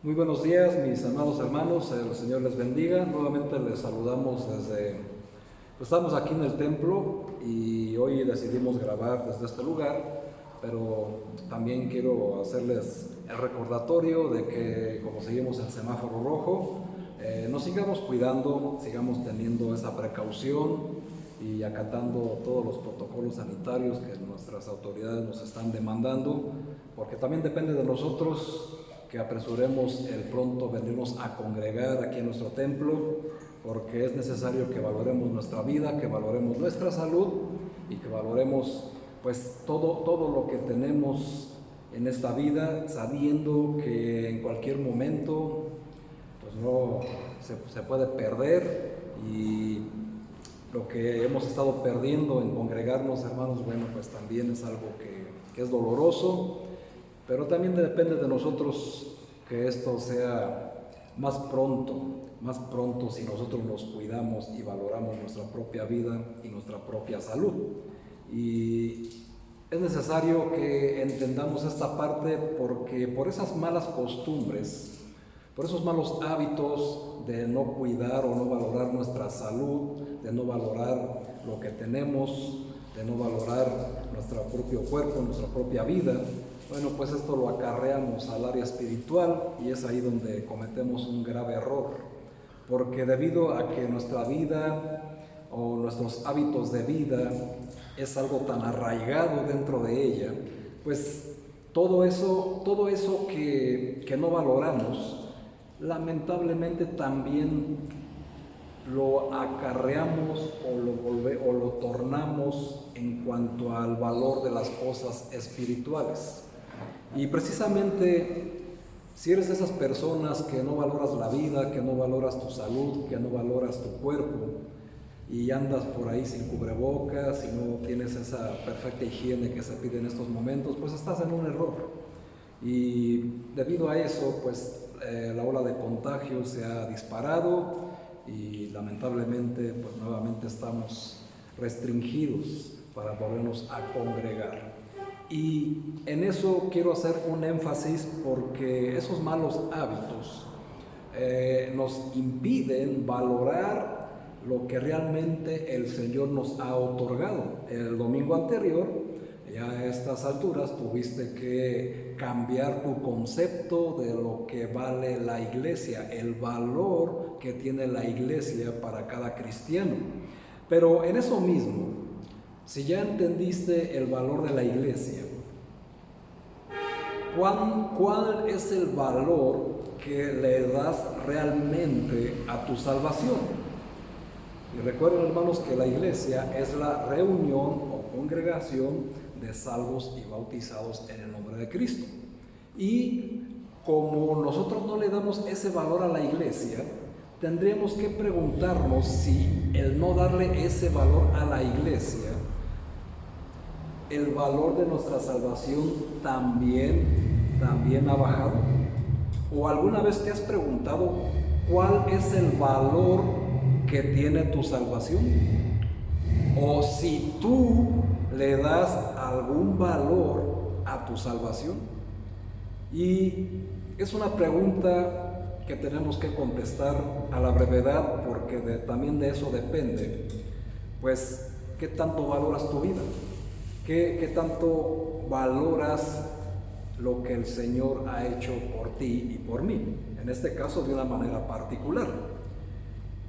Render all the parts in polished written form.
Muy buenos días, mis amados hermanos, el Señor les bendiga. Nuevamente les saludamos estamos aquí en el templo y hoy decidimos grabar desde este lugar, pero también quiero hacerles el recordatorio de que como seguimos en semáforo rojo, nos sigamos cuidando, sigamos teniendo esa precaución y acatando todos los protocolos sanitarios que nuestras autoridades nos están demandando, porque también depende de nosotros que apresuremos el pronto venirnos a congregar aquí en nuestro templo, porque es necesario que valoremos nuestra vida, que valoremos nuestra salud y que valoremos pues todo lo que tenemos en esta vida, sabiendo que en cualquier momento pues no se puede perder, y lo que hemos estado perdiendo en congregarnos, hermanos, bueno, pues también es algo que es doloroso, pero también depende de nosotros que esto sea más pronto si nosotros nos cuidamos y valoramos nuestra propia vida y nuestra propia salud. Y es necesario que entendamos esta parte, porque por esas malas costumbres, por esos malos hábitos de no cuidar o no valorar nuestra salud, de no valorar lo que tenemos, de no valorar nuestro propio cuerpo, nuestra propia vida, bueno, pues esto lo acarreamos al área espiritual y es ahí donde cometemos un grave error, porque debido a que nuestra vida o nuestros hábitos de vida es algo tan arraigado dentro de ella, pues todo eso que no valoramos, lamentablemente también lo acarreamos o lo tornamos en cuanto al valor de las cosas espirituales. Y precisamente si eres de esas personas que no valoras la vida, que no valoras tu salud, que no valoras tu cuerpo y andas por ahí sin cubrebocas y no tienes esa perfecta higiene que se pide en estos momentos, pues estás en un error. Y debido a eso, pues la ola de contagio se ha disparado y lamentablemente pues nuevamente estamos restringidos para volvernos a congregar. Y en eso quiero hacer un énfasis, porque esos malos hábitos nos impiden valorar lo que realmente el Señor nos ha otorgado. El domingo anterior, ya a estas alturas, tuviste que cambiar tu concepto de lo que vale la iglesia, el valor que tiene la iglesia para cada cristiano. Pero en eso mismo, si ya entendiste el valor de la iglesia, ¿cuál es el valor que le das realmente a tu salvación? Y recuerden, hermanos, que la iglesia es la reunión o congregación de salvos y bautizados en el nombre de Cristo. Y como nosotros no le damos ese valor a la iglesia, tendríamos que preguntarnos si el no darle ese valor a la iglesia, el valor de nuestra salvación también ha bajado. ¿O alguna vez te has preguntado cuál es el valor que tiene tu salvación? O si tú le das algún valor a tu salvación. Y es una pregunta que tenemos que contestar a la brevedad, porque también de eso depende, pues, ¿qué tanto valoras tu vida? ¿Qué tanto valoras lo que el Señor ha hecho por ti y por mí? En este caso, de una manera particular.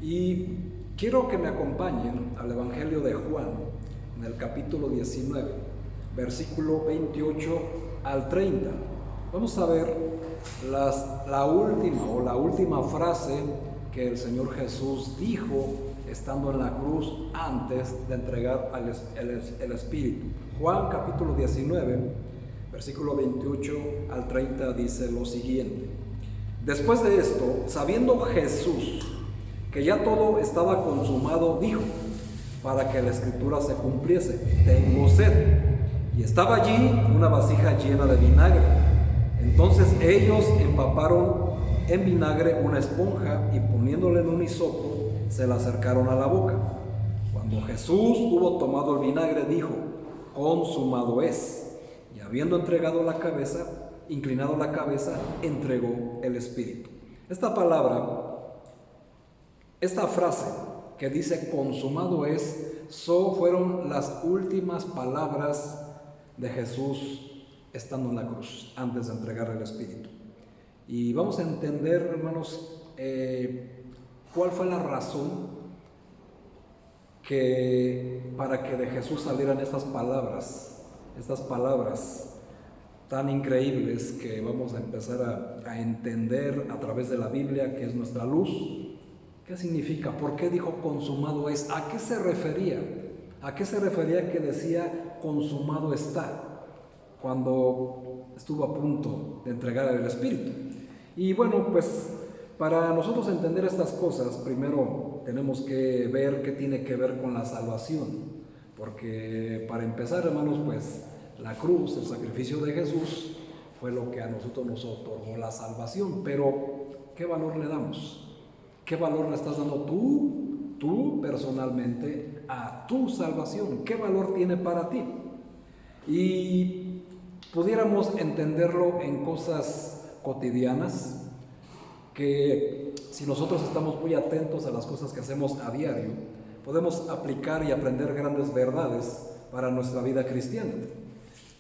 Y quiero que me acompañen al Evangelio de Juan, en el capítulo 19, versículo 28 al 30. Vamos a ver la última frase que el Señor Jesús dijo estando en la cruz antes de entregar el Espíritu. Juan capítulo 19, versículo 28 al 30 dice lo siguiente: Después de esto, sabiendo Jesús que ya todo estaba consumado, dijo, para que la escritura se cumpliese: tengo sed. Y estaba allí una vasija llena de vinagre. Entonces ellos empaparon en vinagre una esponja y poniéndole en un hisopo, se la acercaron a la boca. Cuando Jesús hubo tomado el vinagre, dijo: consumado es. Y habiendo entregado la cabeza, inclinado la cabeza, entregó el espíritu. Esta palabra, esta frase que dice consumado es, fueron las últimas palabras de Jesús estando en la cruz, antes de entregar el espíritu. Y vamos a entender, hermanos, cuál fue la razón para que de Jesús salieran estas palabras tan increíbles que vamos a empezar a entender a través de la Biblia, que es nuestra luz. ¿Qué significa? ¿Por qué dijo consumado es? ¿A qué se refería? ¿A qué se refería que decía consumado está cuando estuvo a punto de entregar el espíritu? Y bueno, pues para nosotros entender estas cosas, primero tenemos que ver qué tiene que ver con la salvación, porque para empezar, hermanos, pues la cruz, el sacrificio de Jesús, fue lo que a nosotros nos otorgó la salvación. Pero ¿qué valor le damos? ¿Qué valor le estás dando tú personalmente a tu salvación? ¿Qué valor tiene para ti? Y pudiéramos entenderlo en cosas cotidianas, que si nosotros estamos muy atentos a las cosas que hacemos a diario, podemos aplicar y aprender grandes verdades para nuestra vida cristiana.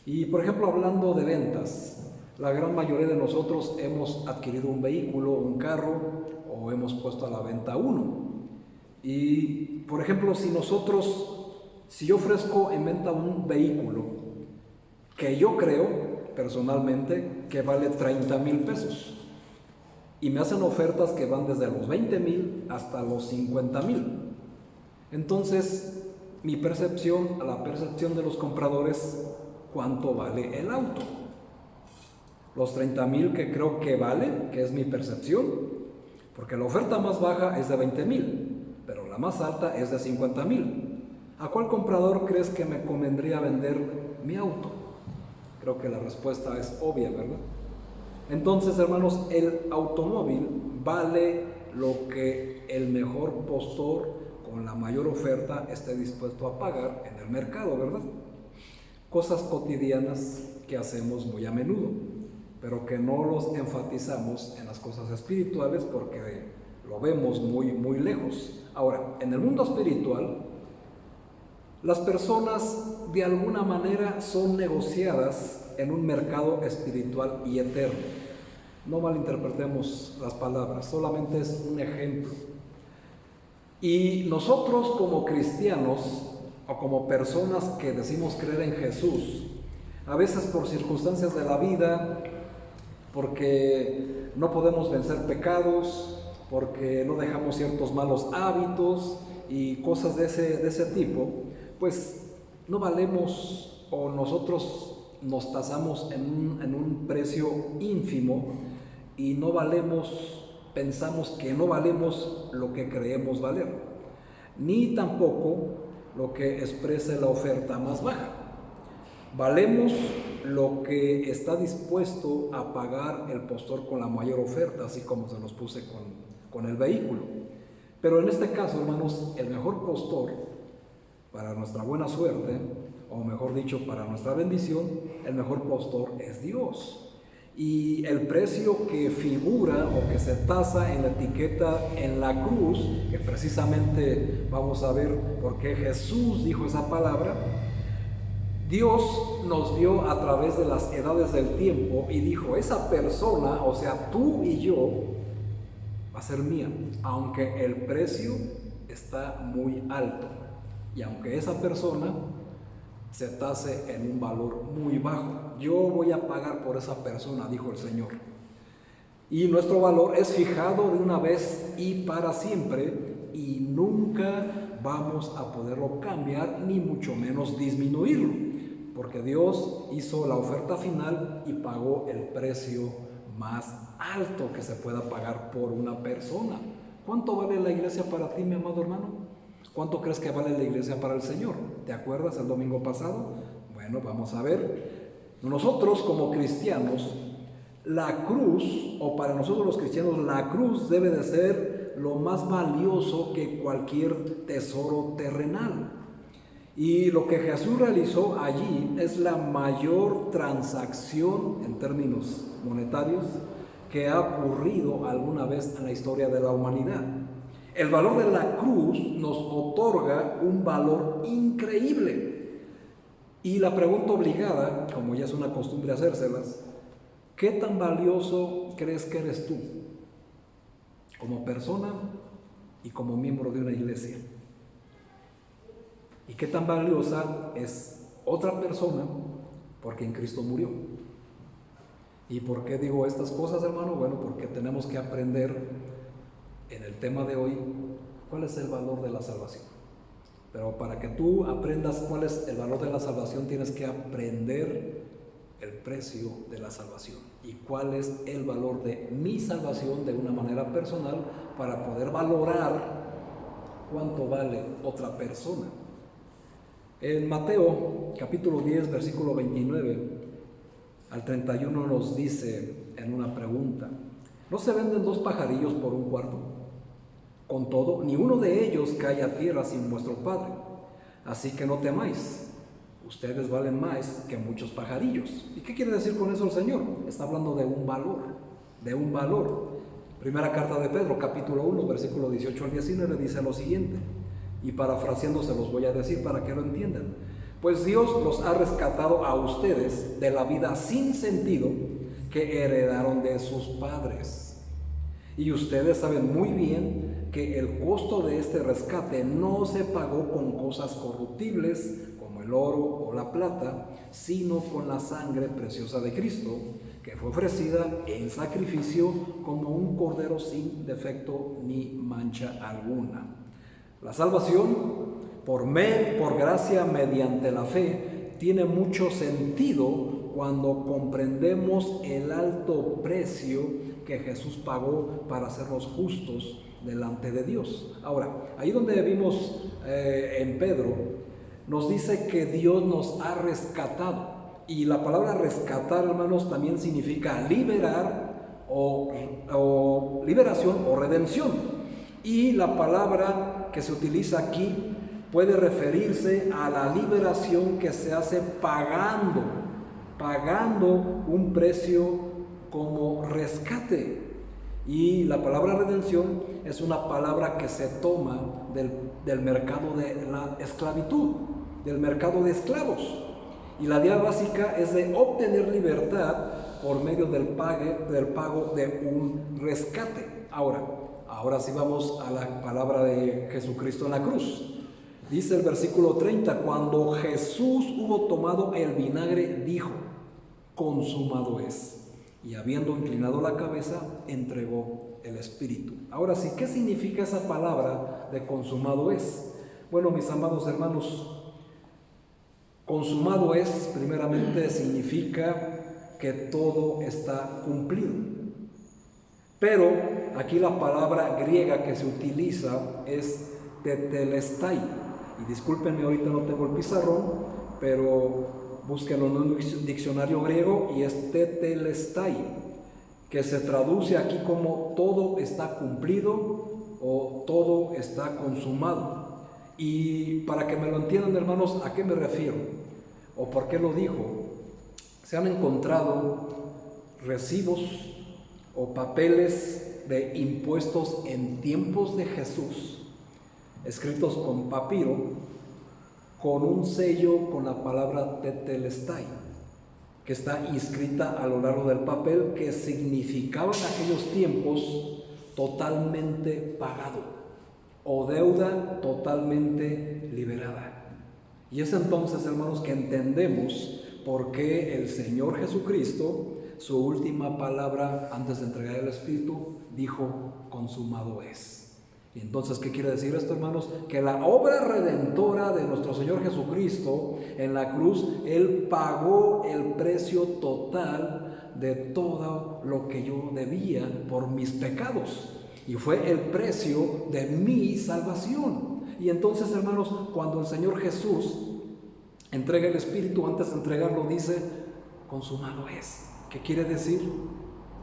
Y por ejemplo, hablando de ventas, la gran mayoría de nosotros hemos adquirido un vehículo, un carro, o hemos puesto a la venta uno. Y por ejemplo, si yo ofrezco en venta un vehículo que yo creo personalmente que vale 30,000 pesos, y me hacen ofertas que van desde los 20,000 hasta los 50,000. Entonces, mi percepción, a la percepción de los compradores, ¿cuánto vale el auto? Los 30,000 que creo que vale, que es mi percepción, porque la oferta más baja es de 20,000, pero la más alta es de 50,000. ¿A cuál comprador crees que me convendría vender mi auto? Creo que la respuesta es obvia, ¿verdad? Entonces, hermanos, el automóvil vale lo que el mejor postor con la mayor oferta esté dispuesto a pagar en el mercado, ¿verdad? Cosas cotidianas que hacemos muy a menudo, pero que no los enfatizamos en las cosas espirituales porque lo vemos muy, muy lejos. Ahora, en el mundo espiritual, las personas de alguna manera son negociadas en un mercado espiritual y eterno. No malinterpretemos las palabras, solamente es un ejemplo. Y nosotros como cristianos o como personas que decimos creer en Jesús, a veces por circunstancias de la vida, porque no podemos vencer pecados, porque no dejamos ciertos malos hábitos y cosas de ese tipo, pues no valemos, o nosotros nos tasamos en un precio ínfimo y no valemos, pensamos que no valemos lo que creemos valer, ni tampoco lo que exprese la oferta más baja. Valemos lo que está dispuesto a pagar el postor con la mayor oferta, así como se los puse con el vehículo. Pero en este caso, hermanos, el mejor postor para nuestra buena suerte, o mejor dicho, para nuestra bendición, el mejor postor es Dios. Y el precio que figura o que se tasa en la etiqueta en la cruz, que precisamente vamos a ver por qué Jesús dijo esa palabra, Dios nos vio a través de las edades del tiempo y dijo, esa persona, o sea, tú y yo, va a ser mía, aunque el precio está muy alto y aunque esa persona se tase en un valor muy bajo. Yo voy a pagar por esa persona, dijo el Señor. Y nuestro valor es fijado de una vez y para siempre, y nunca vamos a poderlo cambiar, ni mucho menos disminuirlo, porque Dios hizo la oferta final y pagó el precio más alto que se pueda pagar por una persona. ¿Cuánto vale la iglesia para ti, mi amado hermano? ¿Cuánto crees que vale la iglesia para el Señor? ¿Te acuerdas el domingo pasado? Bueno, vamos a ver. Nosotros como cristianos, la cruz, o para nosotros los cristianos, la cruz debe de ser lo más valioso que cualquier tesoro terrenal. Y lo que Jesús realizó allí es la mayor transacción en términos monetarios que ha ocurrido alguna vez en la historia de la humanidad. El valor de la cruz nos otorga un valor increíble. Y la pregunta obligada, como ya es una costumbre hacérselas, ¿qué tan valioso crees que eres tú como persona y como miembro de una iglesia? ¿Y qué tan valiosa es otra persona porque en Cristo murió? ¿Y por qué digo estas cosas, hermano? Bueno, porque tenemos que aprender en el tema de hoy cuál es el valor de la salvación. Pero para que tú aprendas cuál es el valor de la salvación, tienes que aprender el precio de la salvación y cuál es el valor de mi salvación de una manera personal para poder valorar cuánto vale otra persona. En Mateo capítulo 10 versículo 29 al 31 nos dice en una pregunta: ¿no se venden 2 pajarillos por un cuarto? Con todo, ni uno de ellos cae a tierra sin vuestro Padre. Así que no temáis, ustedes valen más que muchos pajarillos. ¿Y qué quiere decir con eso el Señor? Está hablando de un valor. Primera carta de Pedro, capítulo 1, versículo 18 al 19, dice lo siguiente, y parafraseando se los voy a decir para que lo entiendan. Pues Dios los ha rescatado a ustedes de la vida sin sentido que heredaron de sus padres. Y ustedes saben muy bien que el costo de este rescate no se pagó con cosas corruptibles como el oro o la plata, sino con la sangre preciosa de Cristo, que fue ofrecida en sacrificio como un cordero sin defecto ni mancha alguna. La salvación por gracia mediante la fe tiene mucho sentido cuando comprendemos el alto precio que Jesús pagó para hacernos justos delante de Dios. Ahora, ahí donde vimos en Pedro, nos dice que Dios nos ha rescatado. Y la palabra rescatar, hermanos, también significa liberar o liberación o redención. Y la palabra que se utiliza aquí puede referirse a la liberación que se hace pagando un precio como rescate. Y la palabra redención es una palabra que se toma del mercado de la esclavitud, del mercado de esclavos. Y la idea básica es de obtener libertad por medio del pago de un rescate. Ahora sí vamos a la palabra de Jesucristo en la cruz. Dice el versículo 30, cuando Jesús hubo tomado el vinagre, dijo: consumado es. Y habiendo inclinado la cabeza, entregó el Espíritu. Ahora sí, ¿qué significa esa palabra de consumado es? Bueno, mis amados hermanos, consumado es, primeramente, significa que todo está cumplido. Pero aquí la palabra griega que se utiliza es tetelestai. Y discúlpenme, ahorita no tengo el pizarrón, pero búsquenlo en un diccionario griego y es tetelestai, que se traduce aquí como todo está cumplido o todo está consumado. Y para que me lo entiendan, hermanos, ¿a qué me refiero? ¿O por qué lo dijo? Se han encontrado recibos o papeles de impuestos en tiempos de Jesús, escritos con papiro, con un sello con la palabra tetelestai, que está inscrita a lo largo del papel, que significaba en aquellos tiempos totalmente pagado o deuda totalmente liberada. Y es entonces, hermanos, que entendemos por qué el Señor Jesucristo, su última palabra antes de entregar el Espíritu, dijo: consumado es. Y entonces, ¿qué quiere decir esto, hermanos? Que la obra redentora de nuestro Señor Jesucristo en la cruz, Él pagó el precio total de todo lo que yo debía por mis pecados. Y fue el precio de mi salvación. Y entonces, hermanos, cuando el Señor Jesús entrega el Espíritu, antes de entregarlo dice: consumado es. ¿Qué quiere decir?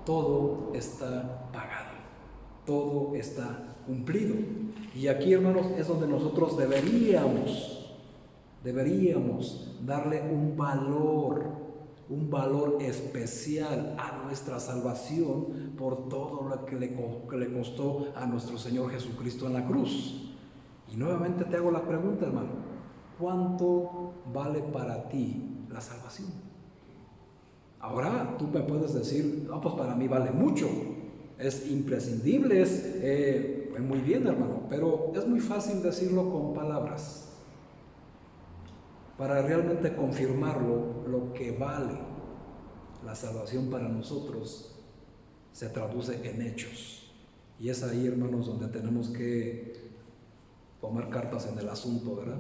Todo está pagado, todo está cumplido. Y aquí, hermanos, es donde nosotros deberíamos deberíamos darle un valor especial a nuestra salvación por todo lo que le costó a nuestro Señor Jesucristo en la cruz. Y nuevamente te hago la pregunta, hermano, ¿cuánto vale para ti la salvación? Ahora tú me puedes decir, no, pues para mí vale mucho, es imprescindible, muy bien, hermano, pero es muy fácil decirlo con palabras. Para realmente confirmarlo, lo que vale la salvación para nosotros se traduce en hechos. Y es ahí, hermanos, donde tenemos que tomar cartas en el asunto, ¿verdad?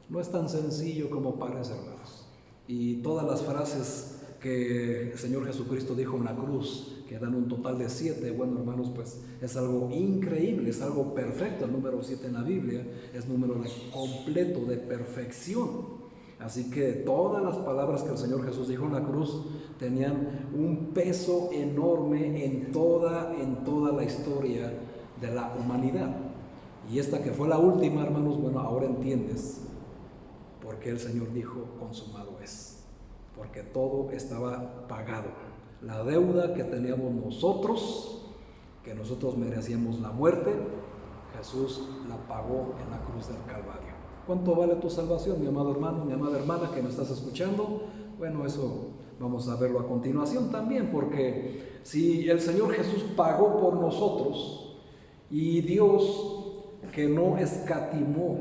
No es tan sencillo como parece, hermanos. Y todas las frases que el Señor Jesucristo dijo en la cruz, que dan un total de 7, bueno, hermanos, pues es algo increíble, es algo perfecto. El número 7 en la Biblia es número completo de perfección. Así que todas las palabras que el Señor Jesús dijo en la cruz tenían un peso enorme en toda la historia de la humanidad. Y esta que fue la última, hermanos, bueno, ahora entiendes por qué el Señor dijo consumado es. Porque todo estaba pagado. La deuda que teníamos nosotros, que nosotros merecíamos la muerte, Jesús la pagó en la cruz del Calvario. ¿Cuánto vale tu salvación, mi amado hermano, mi amada hermana que me estás escuchando? Bueno, eso vamos a verlo a continuación también, porque si el Señor Jesús pagó por nosotros y Dios, que no escatimó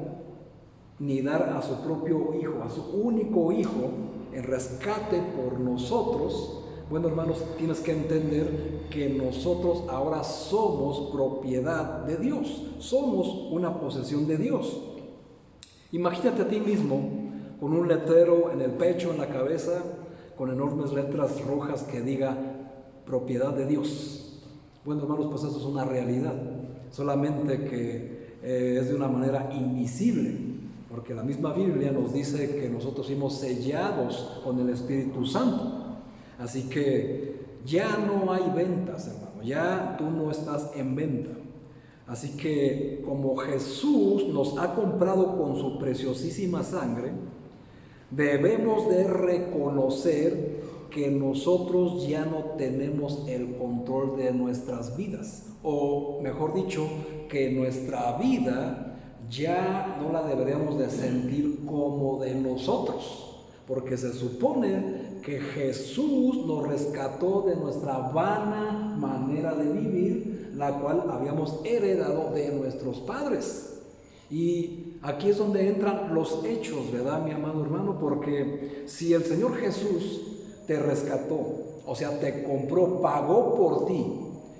ni dar a su propio Hijo, a su único Hijo, en rescate por nosotros, bueno, hermanos, tienes que entender que nosotros ahora somos propiedad de Dios, somos una posesión de Dios. Imagínate a ti mismo con un letrero en el pecho, en la cabeza, con enormes letras rojas que diga propiedad de Dios. Bueno, hermanos, pues eso es una realidad, solamente que es de una manera invisible, porque la misma Biblia nos dice que nosotros fuimos sellados con el Espíritu Santo. Así que ya no hay ventas, hermano, ya tú no estás en venta. Así que como Jesús nos ha comprado con su preciosísima sangre, debemos de reconocer que nosotros ya no tenemos el control de nuestras vidas, o mejor dicho, que nuestra vida ya no la deberíamos de sentir como de nosotros, porque se supone que Jesús nos rescató de nuestra vana manera de vivir, la cual habíamos heredado de nuestros padres. Y aquí es donde entran los hechos, ¿verdad, mi amado hermano? Porque si el Señor Jesús te rescató, o sea, te compró, pagó por ti,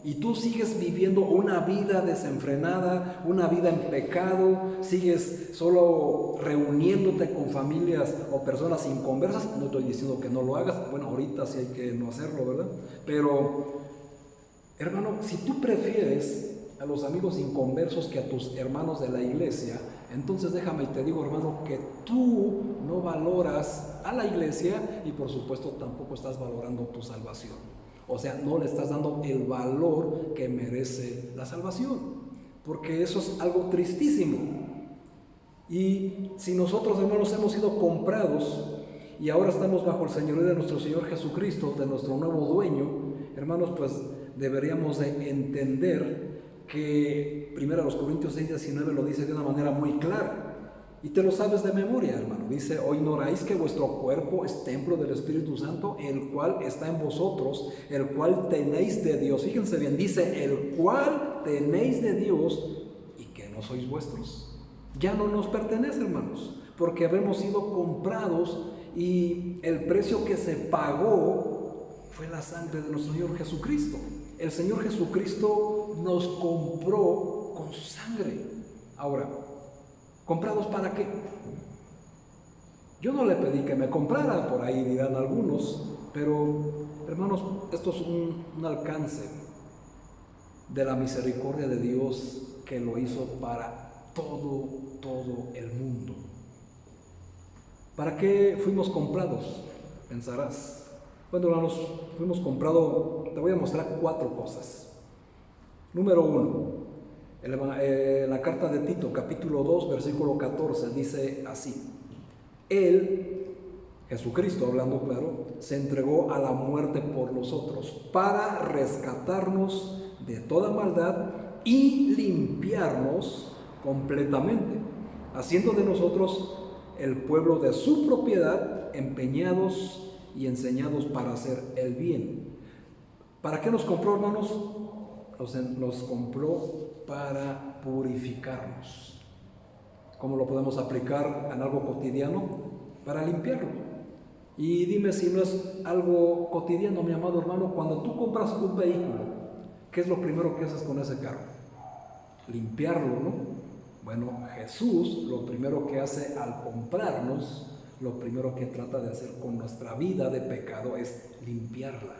y tú sigues viviendo una vida desenfrenada, una vida en pecado, sigues solo reuniéndote con familias o personas inconversas, no estoy diciendo que no lo hagas, bueno, ahorita sí hay que no hacerlo, ¿verdad? Pero, hermano, si tú prefieres a los amigos inconversos que a tus hermanos de la iglesia, entonces déjame y te digo, hermano, que tú no valoras a la iglesia y por supuesto tampoco estás valorando tu salvación. O sea, no le estás dando el valor que merece la salvación, porque eso es algo tristísimo. Y si nosotros, hermanos, hemos sido comprados y ahora estamos bajo el señorío de nuestro Señor Jesucristo, de nuestro nuevo dueño, hermanos, pues deberíamos de entender que 1 Corintios 6:19 lo dice de una manera muy clara. Y te lo sabes de memoria, hermano. Dice, ¿o ignoráis que vuestro cuerpo es templo del Espíritu Santo, el cual está en vosotros, el cual tenéis de Dios? Fíjense bien, dice, el cual tenéis de Dios y que no sois vuestros. Ya no nos pertenece, hermanos, porque habemos sido comprados y el precio que se pagó fue la sangre de nuestro Señor Jesucristo. El Señor Jesucristo nos compró con su sangre. Ahora, ¿comprados para qué? Yo no le pedí que me comprara, por ahí dirán algunos, pero hermanos, esto es un alcance de la misericordia de Dios que lo hizo para todo el mundo. ¿Para qué fuimos comprados? Pensarás. Bueno, hermanos, fuimos comprados, te voy a mostrar 4 cosas. Número 1. La carta de Tito, capítulo 2, versículo 14, dice así: Él, Jesucristo hablando claro, se entregó a la muerte por nosotros para rescatarnos de toda maldad y limpiarnos completamente, haciendo de nosotros el pueblo de su propiedad, empeñados y enseñados para hacer el bien. ¿Para qué nos compró, hermanos? Nos compró para purificarnos. ¿Cómo lo podemos aplicar en algo cotidiano? Para limpiarlo. Y dime si no es algo cotidiano, mi amado hermano, cuando tú compras un vehículo, ¿qué es lo primero que haces con ese carro? Limpiarlo, ¿no? Bueno, Jesús lo primero que hace al comprarnos, lo primero que trata de hacer con nuestra vida de pecado es limpiarla,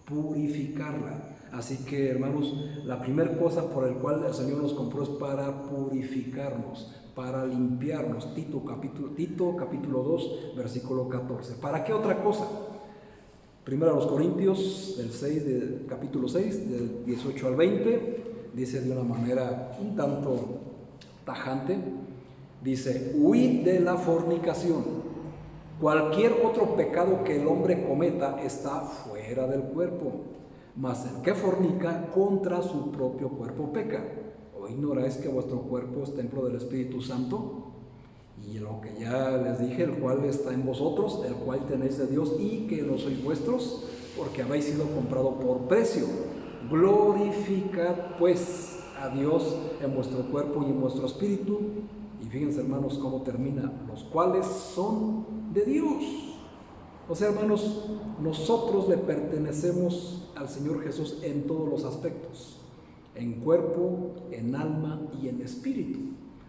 purificarla. Así que, hermanos, la primera cosa por la cual el Señor nos compró es para purificarnos, para limpiarnos. Tito capítulo 2, versículo 14. ¿Para qué otra cosa? Primero a los Corintios, del capítulo 6, del 18 al 20, dice de una manera un tanto tajante, dice: huid de la fornicación. Cualquier otro pecado que el hombre cometa está fuera del cuerpo, mas el que fornica contra su propio cuerpo peca. ¿O ignoráis que vuestro cuerpo es templo del Espíritu Santo? Y lo que ya les dije, el cual está en vosotros, el cual tenéis de Dios, y que no sois vuestros, porque habéis sido comprado por precio. Glorificad pues a Dios en vuestro cuerpo y en vuestro espíritu. Y fíjense, hermanos, cómo termina: los cuales son de Dios. O sea, hermanos, nosotros le pertenecemos al Señor Jesús en todos los aspectos, en cuerpo, en alma y en espíritu.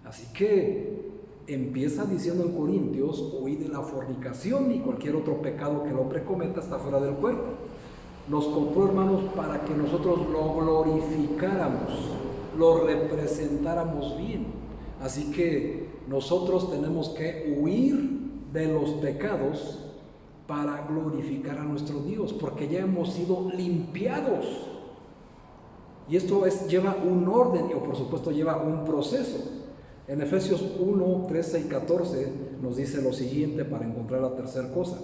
Así que empieza diciendo en Corintios: huid de la fornicación, y cualquier otro pecado que el hombre cometa está fuera del cuerpo. Nos compró, hermanos, para que nosotros lo glorificáramos, lo representáramos bien. Así que nosotros tenemos que huir de los pecados para glorificar a nuestro Dios, porque ya hemos sido limpiados. Y esto lleva un orden, y por supuesto lleva un proceso. En Efesios 1, 13 y 14 nos dice lo siguiente para encontrar la tercera cosa: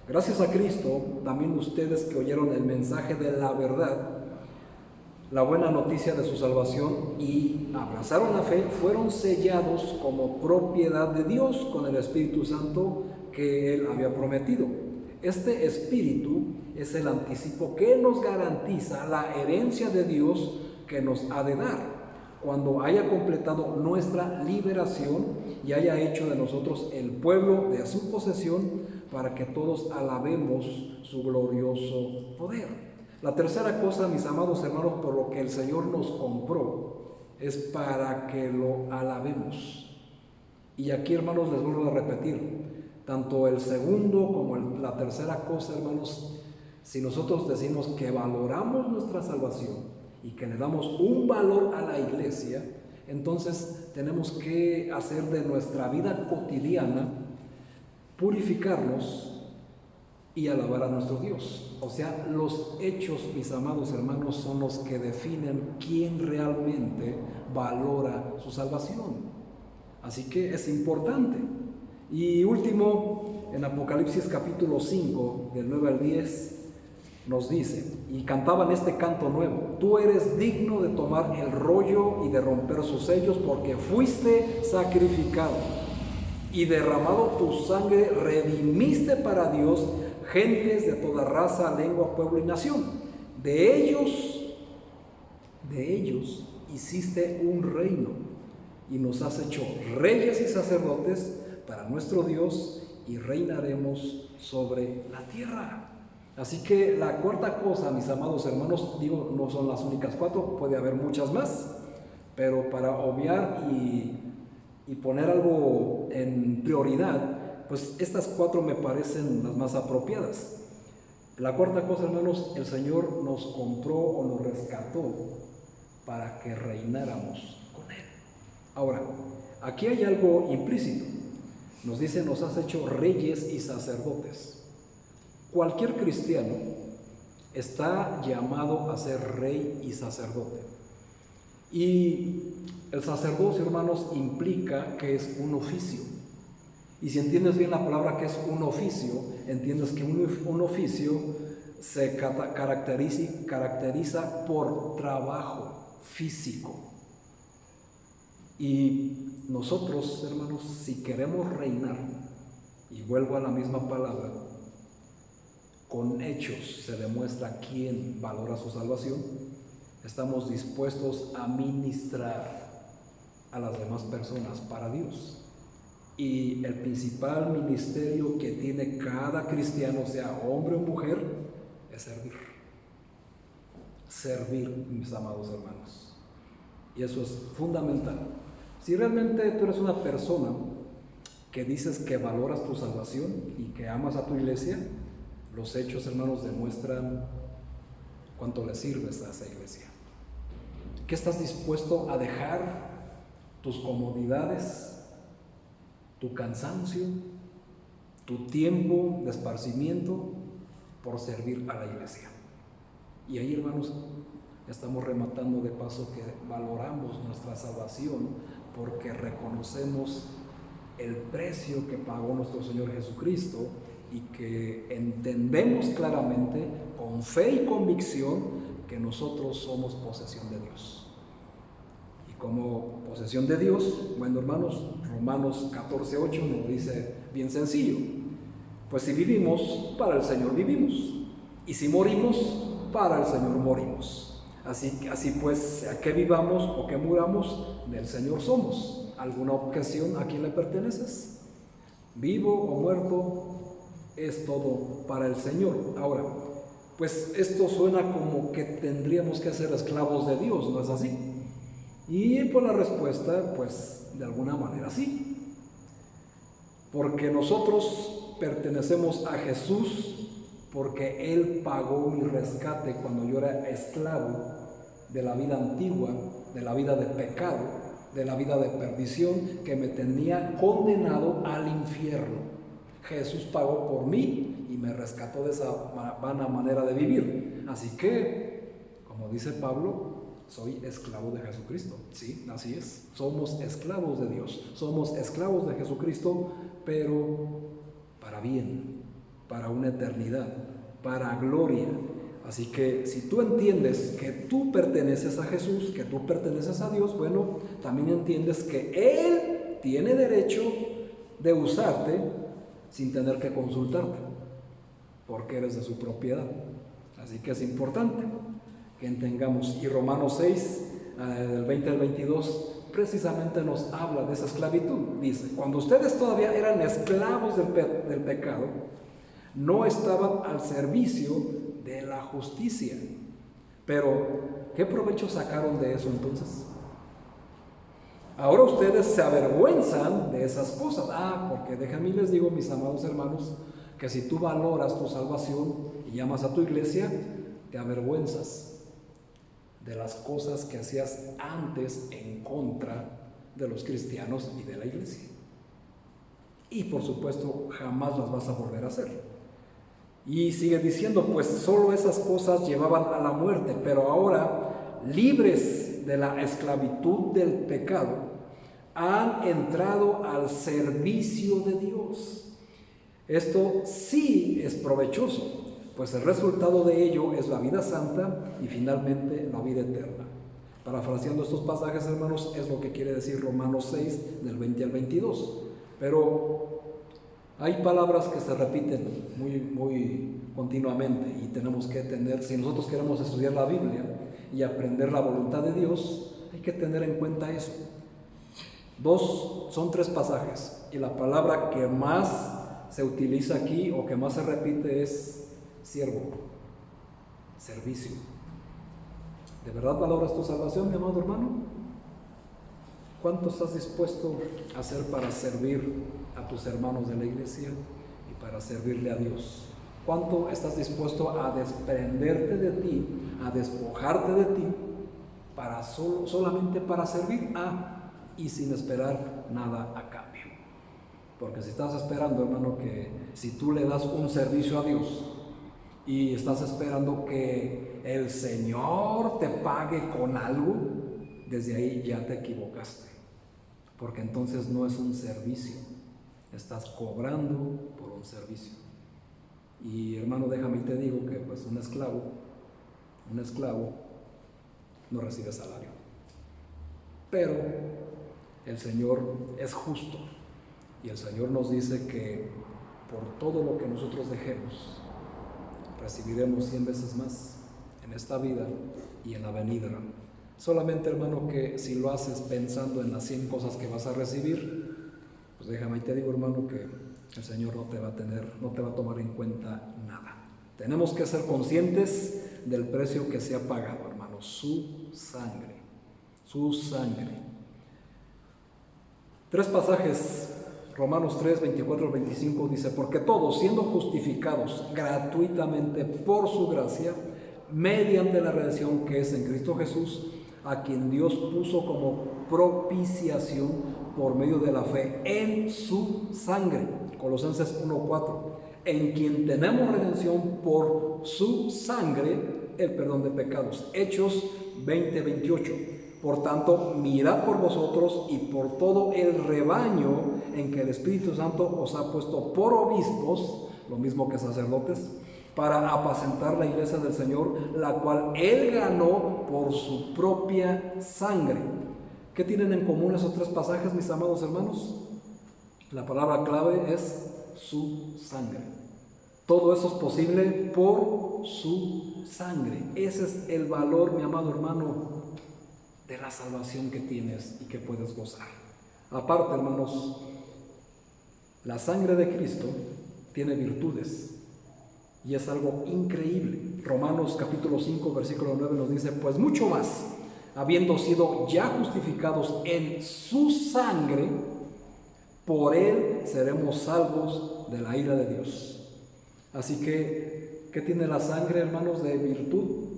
gracias a Cristo, también ustedes que oyeron el mensaje de la verdad, la buena noticia de su salvación, y abrazaron la fe, fueron sellados como propiedad de Dios con el Espíritu Santo que Él había prometido. Este Espíritu es el anticipo que nos garantiza la herencia de Dios que nos ha de dar cuando haya completado nuestra liberación y haya hecho de nosotros el pueblo de su posesión, para que todos alabemos su glorioso poder. La tercera cosa, mis amados hermanos, por lo que el Señor nos compró, es para que lo alabemos. Y aquí, hermanos, les vuelvo a repetir, tanto el segundo como la tercera cosa, hermanos, si nosotros decimos que valoramos nuestra salvación y que le damos un valor a la iglesia, entonces tenemos que hacer de nuestra vida cotidiana, purificarnos y alabar a nuestro Dios. O sea, los hechos, mis amados hermanos, son los que definen quién realmente valora su salvación. Así que es importante. Y último, en Apocalipsis capítulo 5, del 9 al 10, nos dice: y cantaban este canto nuevo: tú eres digno de tomar el rollo y de romper sus sellos, porque fuiste sacrificado y derramado tu sangre, redimiste para Dios gentes de toda raza, lengua, pueblo y nación. De ellos hiciste un reino, y nos has hecho reyes y sacerdotes para nuestro Dios, y reinaremos sobre la tierra. Así que la cuarta cosa, mis amados hermanos, digo, no son las únicas cuatro, puede haber muchas más, pero para obviar y poner algo en prioridad, pues estas cuatro me parecen las más apropiadas. La cuarta cosa, hermanos: el Señor nos compró o nos rescató para que reináramos con Él. Ahora, aquí hay algo implícito. Nos dice: nos has hecho reyes y sacerdotes. Cualquier cristiano está llamado a ser rey y sacerdote. Y el sacerdocio, hermanos, implica que es un oficio. Y si entiendes bien la palabra que es un oficio, entiendes que un oficio se caracteriza por trabajo físico. Y nosotros, hermanos, si queremos reinar, y vuelvo a la misma palabra, con hechos se demuestra quién valora su salvación, estamos dispuestos a ministrar a las demás personas para Dios. Y el principal ministerio que tiene cada cristiano, sea hombre o mujer, es servir. Servir, mis amados hermanos. Y eso es fundamental. Si realmente tú eres una persona que dices que valoras tu salvación y que amas a tu iglesia, los hechos, hermanos, demuestran cuánto le sirves a esa iglesia. ¿Qué estás dispuesto a dejar? Tus comodidades, tu cansancio, tu tiempo de esparcimiento por servir a la iglesia. Y ahí, hermanos, estamos rematando de paso que valoramos nuestra salvación porque reconocemos el precio que pagó nuestro Señor Jesucristo y que entendemos claramente, con fe y convicción, que nosotros somos posesión de Dios. Y como posesión de Dios, bueno, hermanos, Romanos 14:8 nos dice bien sencillo: pues si vivimos, para el Señor vivimos, y si morimos, para el Señor morimos. Así pues, sea que vivamos o que muramos, del Señor somos. ¿Alguna objeción? ¿A quién le perteneces? Vivo o muerto, es todo para el Señor. Ahora, pues esto suena como que tendríamos que ser esclavos de Dios, ¿no es así? Y por la respuesta, pues de alguna manera sí. Porque nosotros pertenecemos a Jesús, porque Él pagó mi rescate cuando yo era esclavo de la vida antigua, de la vida de pecado, de la vida de perdición que me tenía condenado al infierno. Jesús pagó por mí y me rescató de esa vana manera de vivir. Así que, como dice Pablo, soy esclavo de Jesucristo. Sí, así es. Somos esclavos de Dios. Somos esclavos de Jesucristo, pero para bien, para una eternidad, para gloria. Así que si tú entiendes que tú perteneces a Jesús, que tú perteneces a Dios, bueno, también entiendes que Él tiene derecho de usarte sin tener que consultarte, porque eres de su propiedad. Así que es importante que entendamos. Y Romanos 6, del 20 al 22, precisamente nos habla de esa esclavitud. Dice: cuando ustedes todavía eran esclavos del pecado, no estaban al servicio de la justicia. Pero, ¿qué provecho sacaron de eso entonces? Ahora ustedes se avergüenzan de esas cosas. Porque déjenme les digo, mis amados hermanos, que si tú valoras tu salvación y llamas a tu iglesia, te avergüenzas de las cosas que hacías antes en contra de los cristianos y de la iglesia. Y por supuesto, jamás las vas a volver a hacer. Y sigue diciendo: pues solo esas cosas llevaban a la muerte, pero ahora, libres de la esclavitud del pecado, han entrado al servicio de Dios. Esto sí es provechoso, pues el resultado de ello es la vida santa y finalmente la vida eterna. Parafraseando estos pasajes, hermanos, es lo que quiere decir Romanos 6, del 20 al 22. Pero hay palabras que se repiten muy continuamente y tenemos que tener, si nosotros queremos estudiar la Biblia y aprender la voluntad de Dios, hay que tener en cuenta eso. Son 3 pasajes y la palabra que más se utiliza aquí o que más se repite es siervo, servicio. ¿De verdad valoras tu salvación, mi amado hermano? ¿Cuánto estás dispuesto a hacer para servir a tus hermanos de la iglesia y para servirle a Dios? ¿Cuánto estás dispuesto a desprenderte de ti, a despojarte de ti, solamente para servir y sin esperar nada a cambio? Porque si estás esperando, hermano, que si tú le das un servicio a Dios y estás esperando que el Señor te pague con algo, desde ahí ya te equivocaste, porque entonces no es un servicio, estás cobrando por un servicio. Y hermano, déjame y te digo que pues un esclavo no recibe salario. Pero el Señor es justo y el Señor nos dice que por todo lo que nosotros dejemos, recibiremos 100 veces más en esta vida y en la venidera. Solamente, hermano, que si lo haces pensando en las 100 cosas que vas a recibir, pues déjame y te digo, hermano, que el Señor no te va a tomar en cuenta nada. Tenemos que ser conscientes del precio que se ha pagado, hermano, su sangre. 3 pasajes, Romanos 3, 24 al 25 dice: porque todos, siendo justificados gratuitamente por su gracia, mediante la redención que es en Cristo Jesús, a quien Dios puso como propiciación por medio de la fe en su sangre. Colosenses 1:4, en quien tenemos redención por su sangre, el perdón de pecados. Hechos 20:28. Por tanto, mirad por vosotros y por todo el rebaño en que el Espíritu Santo os ha puesto por obispos, lo mismo que sacerdotes, para apacentar la iglesia del Señor, la cual Él ganó por su propia sangre. ¿Qué tienen en común esos 3 pasajes, mis amados hermanos? La palabra clave es su sangre. Todo eso es posible por su sangre. Ese es el valor, mi amado hermano, de la salvación que tienes y que puedes gozar. Aparte, hermanos, la sangre de Cristo tiene virtudes y es algo increíble. Romanos capítulo 5, versículo 9 nos dice: pues mucho más, habiendo sido ya justificados en su sangre, por él seremos salvos de la ira de Dios. Así que, ¿qué tiene la sangre, hermanos, de virtud?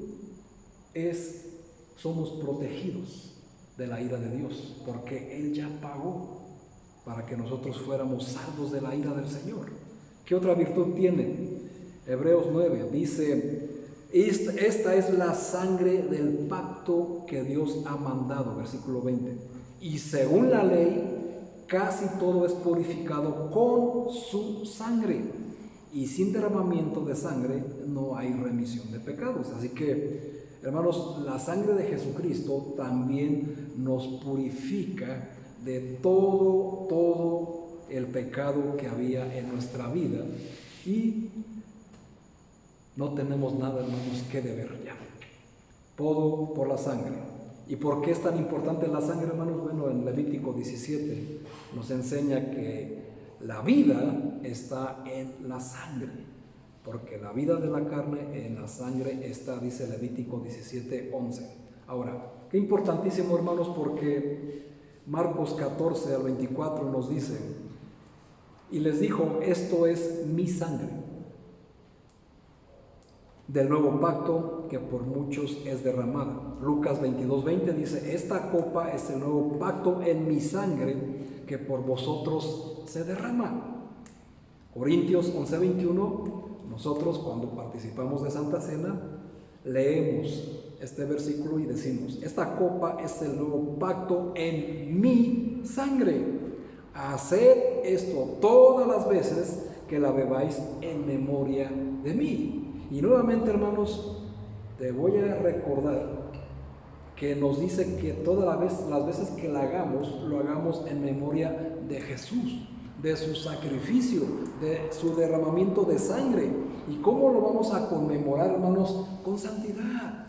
Somos protegidos de la ira de Dios, porque Él ya pagó para que nosotros fuéramos salvos de la ira del Señor. ¿Qué otra virtud tiene? Hebreos 9 dice: esta es la sangre del pacto que Dios ha mandado, versículo 20. Y según la ley, casi todo es purificado con su sangre, y sin derramamiento de sangre no hay remisión de pecados. Así que, hermanos, la sangre de Jesucristo también nos purifica de todo el pecado que había en nuestra vida y no tenemos nada, hermanos, que deber ya. Todo por la sangre. ¿Y por qué es tan importante la sangre, hermanos? Bueno, en Levítico 17 nos enseña que la vida está en la sangre. Porque la vida de la carne en la sangre está, dice Levítico 17:11. Ahora, qué importantísimo, hermanos, porque Marcos 14 al 24 nos dice: y les dijo: esto es mi sangre del nuevo pacto que por muchos es derramada. Lucas 22:20 dice: esta copa es el nuevo pacto en mi sangre que por vosotros se derrama. Corintios 11:21. Nosotros, cuando participamos de Santa Cena, leemos este versículo y decimos: esta copa es el nuevo pacto en mi sangre. Haced esto todas las veces que la bebáis en memoria de mí. Y nuevamente, hermanos, te voy a recordar que nos dice que todas las veces que la hagamos, lo hagamos en memoria de Jesús, de su sacrificio, de su derramamiento de sangre. ¿Y cómo lo vamos a conmemorar, hermanos? Con santidad,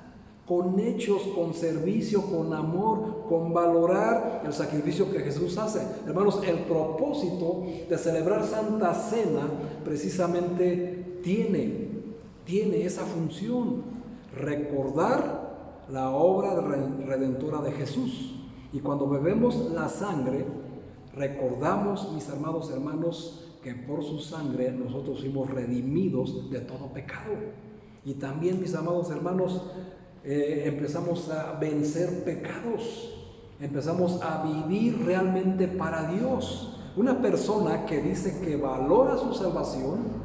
con hechos, con servicio, con amor, con valorar el sacrificio que Jesús hace. Hermanos, el propósito de celebrar Santa Cena precisamente tiene esa función: recordar la obra redentora de Jesús. Y cuando bebemos la sangre, recordamos, mis amados hermanos, que por su sangre nosotros fuimos redimidos de todo pecado. Y también, mis amados hermanos, empezamos a vencer pecados, empezamos a vivir realmente para Dios. Una persona que dice que valora su salvación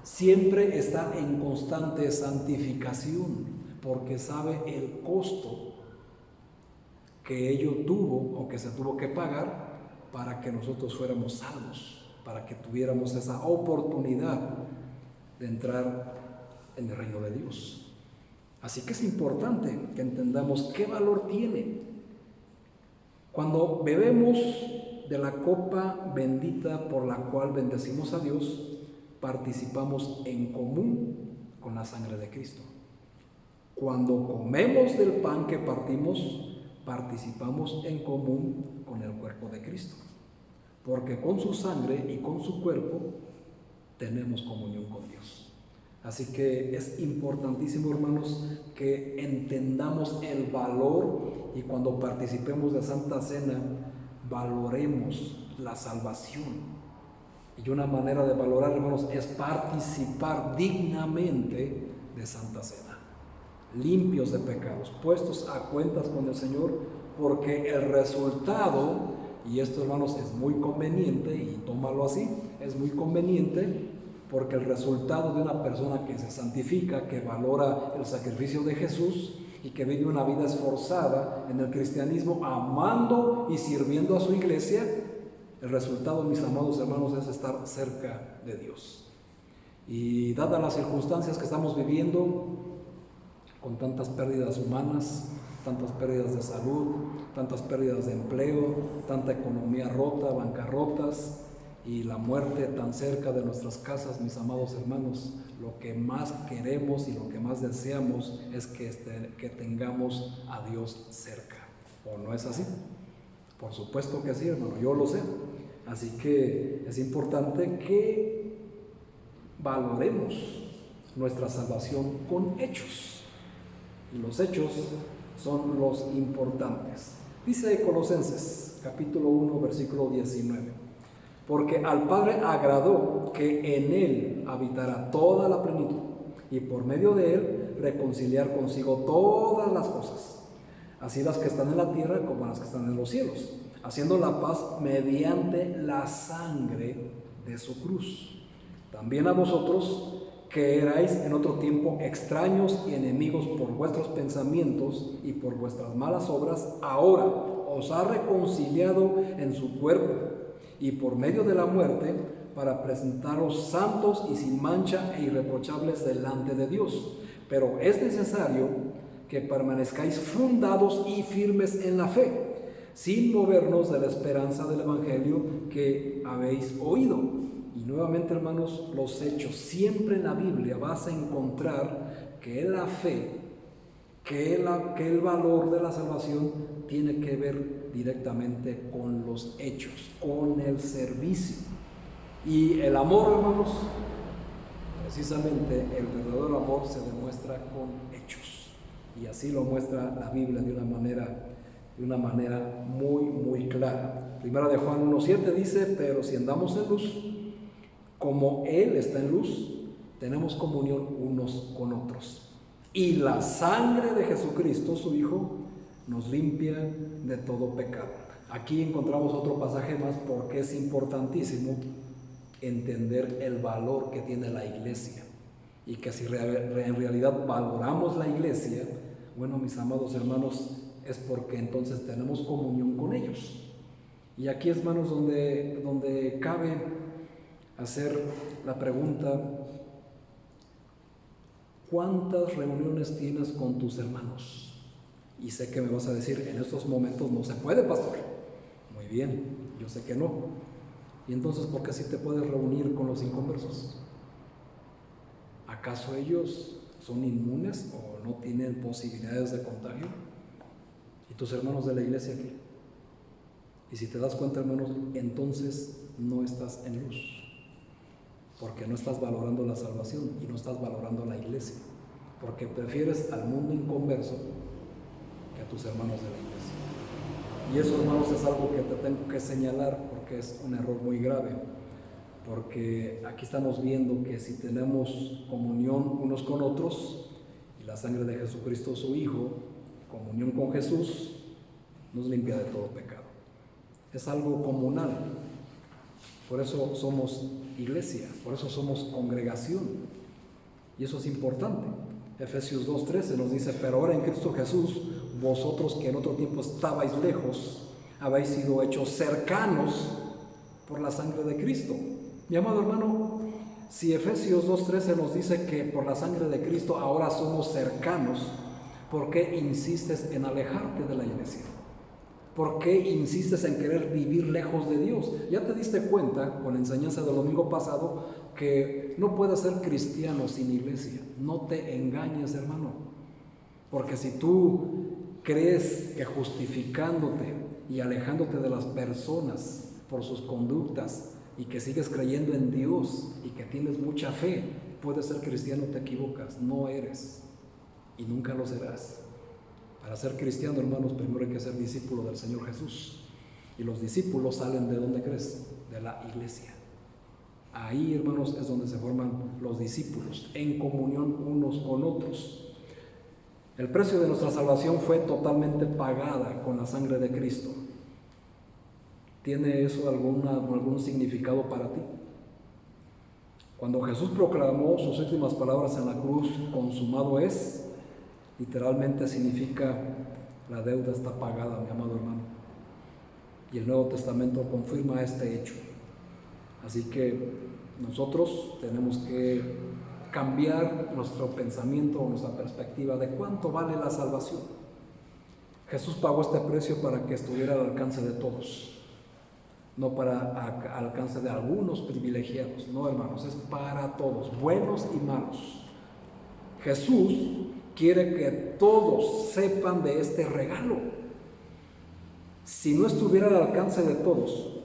siempre está en constante santificación, porque sabe el costo que ello tuvo o que se tuvo que pagar para que nosotros fuéramos salvos. para que tuviéramos esa oportunidad de entrar en el reino de Dios. Así que es importante que entendamos qué valor tiene. Cuando bebemos de la copa bendita por la cual bendecimos a Dios, participamos en común con la sangre de Cristo. Cuando comemos del pan que partimos, participamos en común con el cuerpo de Cristo, porque con su sangre y con su cuerpo tenemos comunión con Dios. Así que es importantísimo, hermanos, que entendamos el valor y cuando participemos de Santa Cena, valoremos la salvación. Y una manera de valorar, hermanos, es participar dignamente de Santa Cena, limpios de pecados, puestos a cuentas con el Señor, porque el resultado, y esto, hermanos, es muy conveniente, y tómalo así, es muy conveniente, porque el resultado de una persona que se santifica, que valora el sacrificio de Jesús y que vive una vida esforzada en el cristianismo, amando y sirviendo a su iglesia, el resultado, mis amados hermanos, es estar cerca de Dios. Y dadas las circunstancias que estamos viviendo, con tantas pérdidas humanas, tantas pérdidas de salud, tantas pérdidas de empleo, tanta economía rota, bancarrotas y la muerte tan cerca de nuestras casas, mis amados hermanos, lo que más queremos y lo que más deseamos es que tengamos a Dios cerca. ¿O no es así? Por supuesto que sí, hermano, yo lo sé. Así que es importante que valoremos nuestra salvación con hechos. Y los hechos son los importantes. Dice Colosenses, capítulo 1, versículo 19. Porque al Padre agradó que en Él habitara toda la plenitud, y por medio de Él reconciliar consigo todas las cosas, así las que están en la tierra como las que están en los cielos, haciendo la paz mediante la sangre de su cruz. También a vosotros, que erais en otro tiempo extraños y enemigos por vuestros pensamientos y por vuestras malas obras, ahora os ha reconciliado en su cuerpo y por medio de la muerte, para presentaros santos y sin mancha e irreprochables delante de Dios. Pero es necesario que permanezcáis fundados y firmes en la fe, sin movernos de la esperanza del Evangelio que habéis oído. Y nuevamente, hermanos, los hechos. Siempre en la Biblia vas a encontrar que la fe, que el valor de la salvación tiene que ver directamente con los hechos, con el servicio. Y el amor, hermanos, precisamente el verdadero amor se demuestra con hechos. Y así lo muestra la Biblia de una manera muy, muy clara. Primera de Juan 1:7 dice: pero si andamos en luz, como Él está en luz, tenemos comunión unos con otros. Y la sangre de Jesucristo, su Hijo, nos limpia de todo pecado. Aquí encontramos otro pasaje más, porque es importantísimo entender el valor que tiene la iglesia. Y que si en realidad valoramos la iglesia, bueno, mis amados hermanos, es porque entonces tenemos comunión con ellos. Y aquí, hermanos, donde cabe hacer la pregunta: ¿cuántas reuniones tienes con tus hermanos? Y sé que me vas a decir: en estos momentos no se puede, pastor. Muy bien, yo sé que no. Y entonces, ¿por qué sí te puedes reunir con los inconversos? ¿Acaso ellos son inmunes o no tienen posibilidades de contagio? ¿Y tus hermanos de la iglesia qué? Y si te das cuenta, hermanos, entonces no estás en luz, porque no estás valorando la salvación y no estás valorando la iglesia, porque prefieres al mundo inconverso que a tus hermanos de la iglesia. Y eso, hermanos, es algo que te tengo que señalar, porque es un error muy grave, porque aquí estamos viendo que si tenemos comunión unos con otros, y la sangre de Jesucristo, su Hijo, comunión con Jesús, nos limpia de todo pecado. Es algo comunal. Por eso somos iglesia, por eso somos congregación. Y eso es importante. Efesios 2:13 nos dice: pero ahora en Cristo Jesús, vosotros que en otro tiempo estabais lejos, habéis sido hechos cercanos por la sangre de Cristo, Mi amado hermano, si Efesios 2:13 nos dice que por la sangre de Cristo ahora somos cercanos, ¿por qué insistes en alejarte de la iglesia? ¿Por qué insistes en querer vivir lejos de Dios? Ya te diste cuenta con la enseñanza del domingo pasado que no puedes ser cristiano sin iglesia. No te engañes, hermano. Porque si tú crees que justificándote y alejándote de las personas por sus conductas y que sigues creyendo en Dios y que tienes mucha fe, puedes ser cristiano, te equivocas. No eres y nunca lo serás. Para ser cristiano, hermanos, primero hay que ser discípulo del Señor Jesús. Y los discípulos salen ¿de dónde crees? De la iglesia. Ahí, hermanos, es donde se forman los discípulos, en comunión unos con otros. El precio de nuestra salvación fue totalmente pagada con la sangre de Cristo. ¿Tiene eso algún significado para ti? Cuando Jesús proclamó sus últimas palabras en la cruz, consumado es, literalmente significa la deuda está pagada, mi amado hermano. Y el Nuevo Testamento confirma este hecho. Así que nosotros tenemos que cambiar nuestro pensamiento o nuestra perspectiva de cuánto vale la salvación. Jesús pagó este precio para que estuviera al alcance de todos, no para al alcance de algunos privilegiados. No, hermanos, es para todos, buenos y malos. Jesús quiere que todos sepan de este regalo. Si no estuviera al alcance de todos,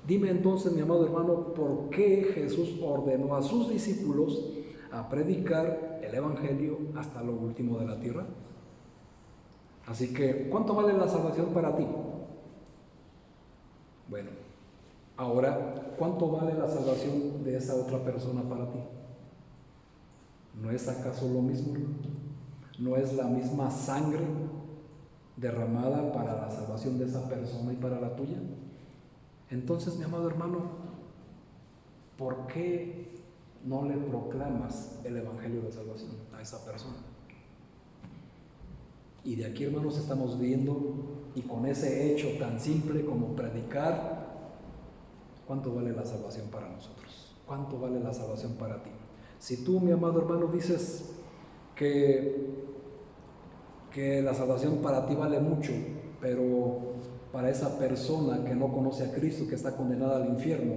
dime entonces, mi amado hermano, ¿por qué Jesús ordenó a sus discípulos a predicar el Evangelio hasta lo último de la tierra? Así que, ¿cuánto vale la salvación para ti? Bueno, ahora, ¿cuánto vale la salvación de esa otra persona para ti? ¿No es acaso lo mismo? ¿No es la misma sangre derramada para la salvación de esa persona y para la tuya? Entonces, mi amado hermano, ¿por qué no le proclamas el Evangelio de salvación a esa persona? Y de aquí, hermanos, estamos viendo, y con ese hecho tan simple como predicar, ¿cuánto vale la salvación para nosotros? ¿Cuánto vale la salvación para ti? Si tú, mi amado hermano, dices que la salvación para ti vale mucho, pero para esa persona que no conoce a Cristo, que está condenada al infierno,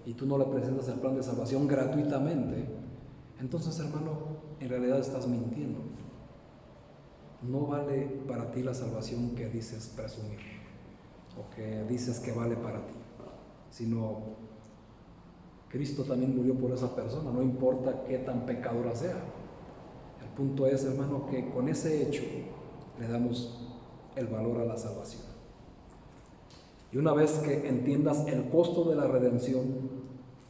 y tú no le presentas el plan de salvación gratuitamente, entonces, hermano, en realidad estás mintiendo. No vale para ti la salvación que dices presumir o que dices que vale para ti, sino Cristo también murió por esa persona, no importa qué tan pecadora sea. El punto es, hermano, que con ese hecho le damos el valor a la salvación. Y una vez que entiendas el costo de la redención,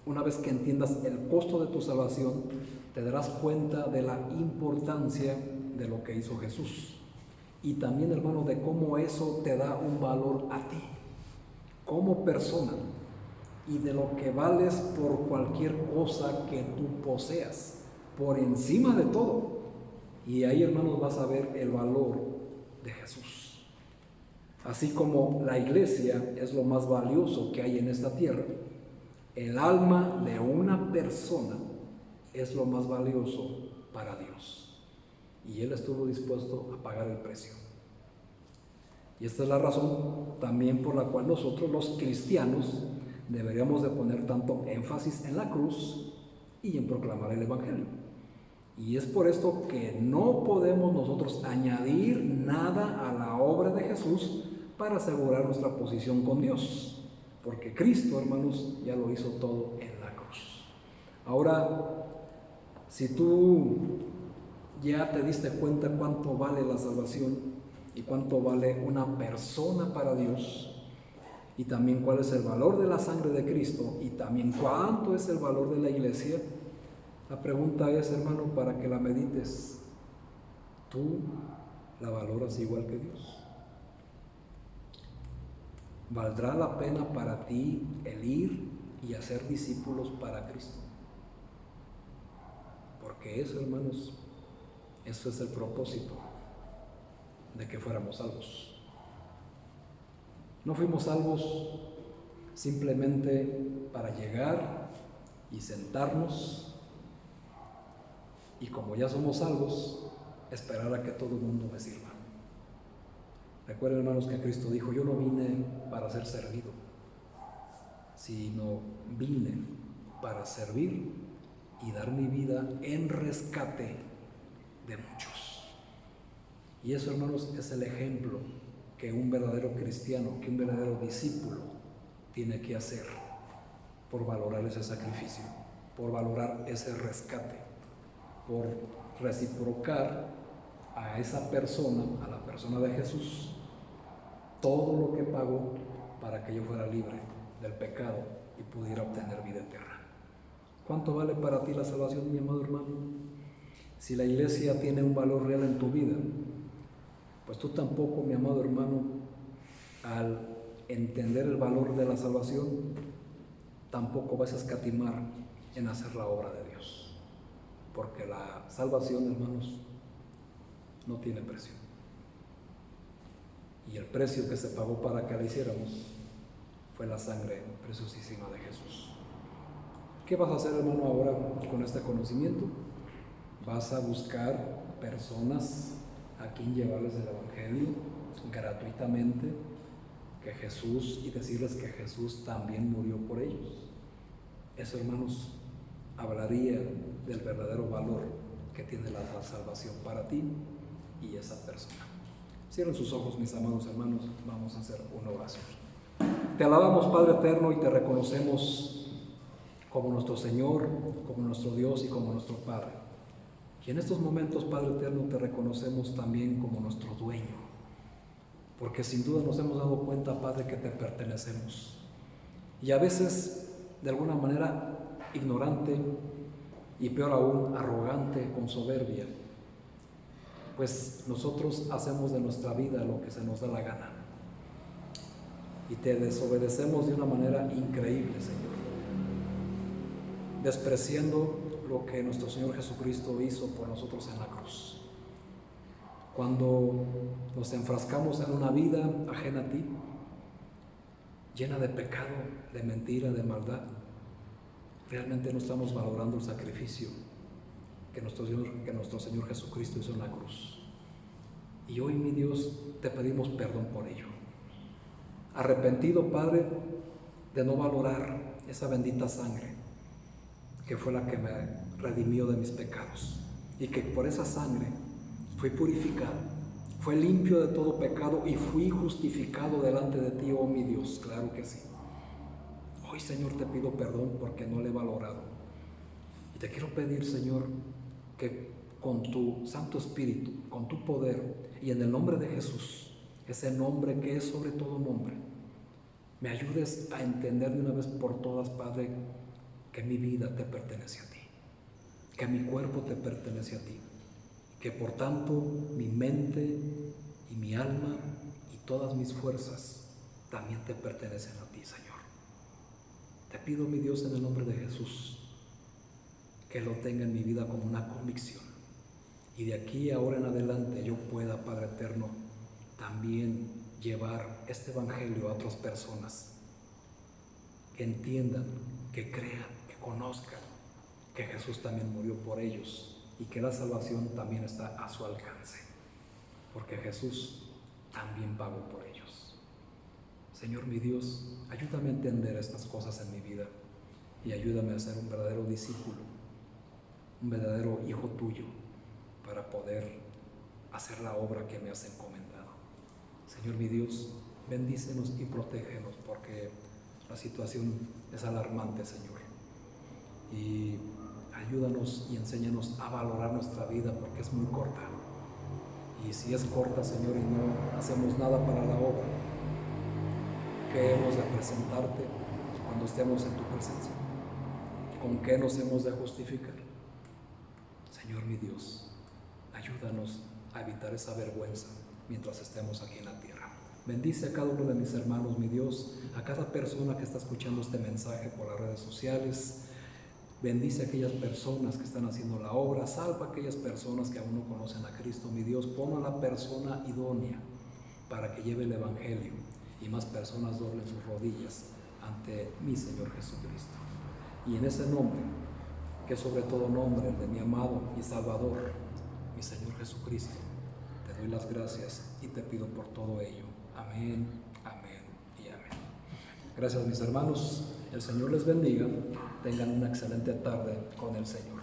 una vez que entiendas el costo de tu salvación, te darás cuenta de la importancia de lo que hizo Jesús. Y también, hermano, de cómo eso te da un valor a ti, como persona, y de lo que vales por cualquier cosa que tú poseas, por encima de todo. Y ahí, hermanos, vas a ver el valor de Jesús. Así como la iglesia es lo más valioso que hay en esta tierra, el alma de una persona es lo más valioso para Dios. Y Él estuvo dispuesto a pagar el precio. Y esta es la razón también por la cual nosotros, los cristianos, deberíamos de poner tanto énfasis en la cruz y en proclamar el Evangelio. Y es por esto que no podemos nosotros añadir nada a la obra de Jesús para asegurar nuestra posición con Dios, porque Cristo, hermanos, ya lo hizo todo en la cruz. Ahora, si tú ya te diste cuenta cuánto vale la salvación y cuánto vale una persona para Dios, y también cuál es el valor de la sangre de Cristo, y también cuánto es el valor de la iglesia, la pregunta es, hermano, para que la medites, ¿tú la valoras igual que Dios? ¿Valdrá la pena para ti el ir y hacer discípulos para Cristo? Porque eso, hermanos, eso es el propósito de que fuéramos salvos. No fuimos salvos simplemente para llegar y sentarnos y, como ya somos salvos, esperar a que todo el mundo me sirva. Recuerden, hermanos, que Cristo dijo: yo no vine para ser servido, sino vine para servir y dar mi vida en rescate de muchos. Y eso, hermanos, es el ejemplo que un verdadero cristiano, que un verdadero discípulo tiene que hacer, por valorar ese sacrificio, por valorar ese rescate, por reciprocar a esa persona, a la persona de Jesús, todo lo que pagó para que yo fuera libre del pecado y pudiera obtener vida eterna. ¿Cuánto vale para ti la salvación, mi amado hermano? Si la iglesia tiene un valor real en tu vida, pues tú tampoco, mi amado hermano, al entender el valor de la salvación, tampoco vas a escatimar en hacer la obra de Dios. Porque la salvación, hermanos, no tiene precio. Y el precio que se pagó para que la hiciéramos fue la sangre preciosísima de Jesús. ¿Qué vas a hacer, hermano, ahora con este conocimiento? Vas a buscar personas a quien llevarles el Evangelio gratuitamente, que Jesús, y decirles que Jesús también murió por ellos. Eso, hermanos, hablaría del verdadero valor que tiene la salvación para ti y esa persona. Cierren sus ojos, mis amados hermanos, vamos a hacer una oración. Te alabamos, Padre eterno, y te reconocemos como nuestro Señor, como nuestro Dios y como nuestro Padre. Y en estos momentos, Padre eterno, te reconocemos también como nuestro dueño, porque sin duda nos hemos dado cuenta, Padre, que te pertenecemos. Y a veces, de alguna manera, ignorante y peor aún, arrogante, con soberbia, pues nosotros hacemos de nuestra vida lo que se nos da la gana y te desobedecemos de una manera increíble, Señor, despreciando lo que nuestro Señor Jesucristo hizo por nosotros en la cruz. Cuando nos enfrascamos en una vida ajena a ti, llena de pecado, de mentira, de maldad, realmente no estamos valorando el sacrificio que nuestro Señor Jesucristo hizo en la cruz. Y hoy, mi Dios, te pedimos perdón por ello. Arrepentido, Padre, de no valorar esa bendita sangre que fue la que me redimió de mis pecados, y que por esa sangre fui purificado, fue limpio de todo pecado y fui justificado delante de ti, oh mi Dios. Claro que sí. Hoy, Señor, te pido perdón porque no le he valorado. Y te quiero pedir, Señor, que con tu Santo Espíritu, con tu poder y en el nombre de Jesús, ese nombre que es sobre todo nombre, me ayudes a entender de una vez por todas, Padre, que mi vida te pertenece a ti, que mi cuerpo te pertenece a ti, que por tanto mi mente y mi alma y todas mis fuerzas también te pertenecen a ti, Señor. Te pido, mi Dios, en el nombre de Jesús, que lo tenga en mi vida como una convicción, y de aquí ahora en adelante yo pueda, Padre eterno, también llevar este evangelio a otras personas, que entiendan, que crean, que conozcan que Jesús también murió por ellos y que la salvación también está a su alcance, porque Jesús también pagó por ellos. Señor mi Dios, ayúdame a entender estas cosas en mi vida y ayúdame a ser un verdadero discípulo, un verdadero hijo tuyo, para poder hacer la obra que me has encomendado. Señor mi Dios, bendícenos y protégenos, porque la situación es alarmante, Señor. Y ayúdanos y enséñanos a valorar nuestra vida, porque es muy corta. Y si es corta, Señor, y no hacemos nada para la obra, ¿qué hemos de presentarte cuando estemos en tu presencia? ¿Con qué nos hemos de justificar? Señor mi Dios, ayúdanos a evitar esa vergüenza mientras estemos aquí en la tierra. Bendice a cada uno de mis hermanos, mi Dios, a cada persona que está escuchando este mensaje por las redes sociales. Bendice a aquellas personas que están haciendo la obra, salva a aquellas personas que aún no conocen a Cristo, mi Dios. Pon a la persona idónea para que lleve el Evangelio y más personas doblen sus rodillas ante mi Señor Jesucristo. Y en ese nombre, que es sobre todo nombre, el de mi amado y Salvador, mi Señor Jesucristo, te doy las gracias y te pido por todo ello. Amén, amén y amén. Gracias, mis hermanos. El Señor les bendiga. Tengan una excelente tarde con el Señor.